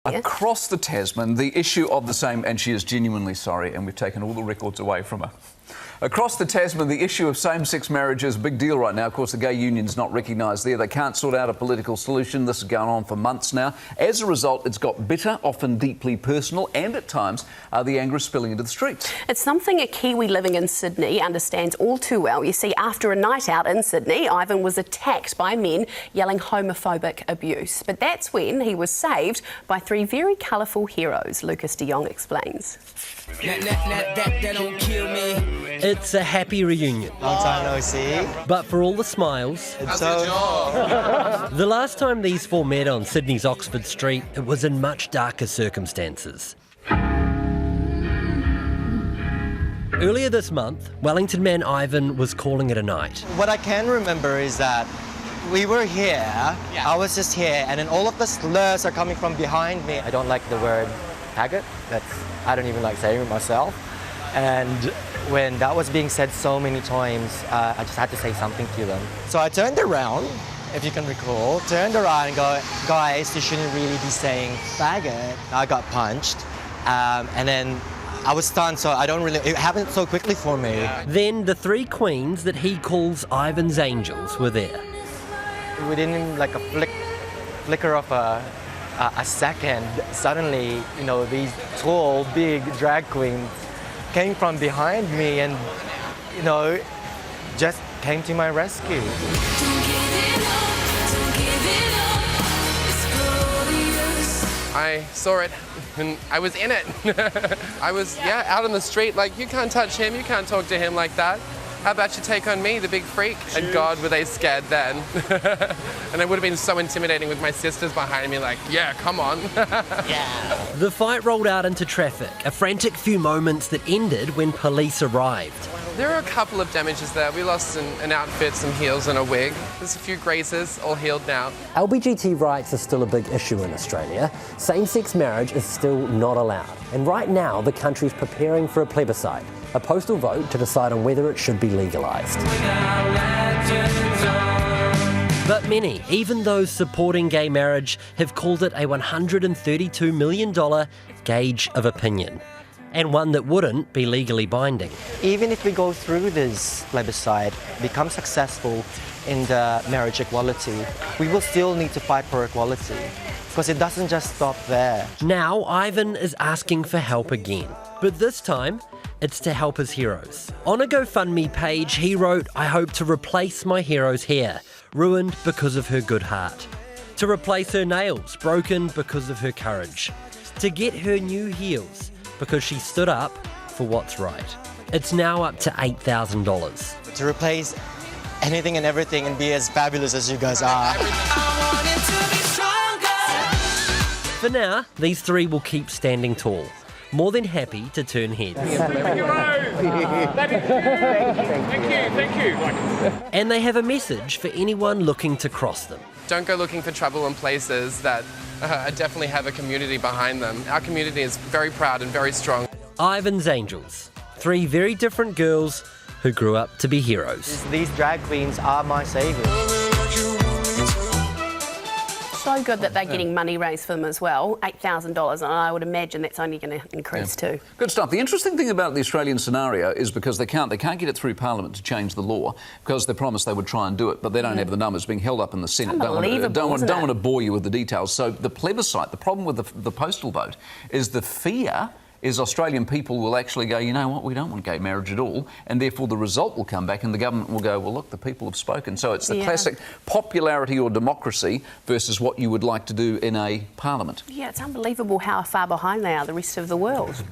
here. Across the Tasman, the issue of the same, and she is genuinely sorry, and we've taken all the records away from her. Across the Tasman, the issue of same-sex marriage is a big deal right now. Of course, the gay union's not recognised there. They can't sort out a political solution. This is going on for months now. As a result, it's got bitter, often deeply personal, and at times the anger is spilling into the streets. It's something a Kiwi living in Sydney understands all too well. You see, after a night out in Sydney, Ivan was attacked by men yelling homophobic abuse. But that's when he was saved by three very colourful heroes. Lucas de Jong explains. That don't kill me. It's a happy reunion. Long time no see. But for all the smiles, So, the last time these four met on Sydney's Oxford Street, it was in much darker circumstances. Earlier this month, Wellington man Ivan was calling it a night. what I can remember is that we were here, I was just here, and then all of the slurs are coming from behind me. I don't like the word faggot. I don't even like saying it myself. And when that was being said so many times, I just had to say something to them. So I turned around, if you can recall, turned around and go, guys, you shouldn't really be saying faggot. I got punched, and then I was stunned, so it happened so quickly for me. Then the three queens that he calls Ivan's angels were there. Within like a flicker of a second, suddenly, these tall, big drag queens came from behind me and, just came to my rescue. I saw it and I was in it. I was, out on the street like, you can't touch him, you can't talk to him like that. How about you take on me, the big freak? And God, were they scared then. And it would have been so intimidating with my sisters behind me like, yeah, come on. The fight rolled out into traffic, a frantic few moments that ended when police arrived. There are a couple of damages there. We lost an outfit, some heels and a wig. There's a few grazes, all healed now. LGBT rights are still a big issue in Australia. Same-sex marriage is still not allowed. And right now, the country's preparing for a plebiscite, a postal vote to decide on whether it should be legalised. But many, even those supporting gay marriage, have called it a $132 million gauge of opinion, and one that wouldn't be legally binding. Even if we go through this plebiscite, become successful in the marriage equality, we will still need to fight for equality, because it doesn't just stop there. Now Ivan is asking for help again, but this time it's to help his heroes. On a GoFundMe page, he wrote, "I hope to replace my hero's hair, ruined because of her good heart. To replace her nails, broken because of her courage. To get her new heels, because she stood up for what's right." It's now up to $8,000. To replace anything and everything and be as fabulous as you guys are. For now, these three will keep standing tall, more than happy to turn heads. Thank you. And they have a message for anyone looking to cross them. Don't go looking for trouble in places that definitely have a community behind them. Our community is very proud and very strong. Ivan's Angels, three very different girls who grew up to be heroes. These drag queens are my saviours. So good that they're getting money raised for them as well, $8,000, and I would imagine that's only going to increase too. Good stuff. The interesting thing about the Australian scenario is because they can't get it through Parliament to change the law, because they promised they would try and do it, but they don't have the numbers being held up in the Senate. Don't want to bore you with the details. So the plebiscite, the problem with the postal vote is the fear is Australian people will actually go, you know what, we don't want gay marriage at all, and therefore the result will come back and the government will go, well, look, the people have spoken. So it's the classic popularity or democracy versus what you would like to do in a parliament. Yeah, it's unbelievable how far behind they are the rest of the world.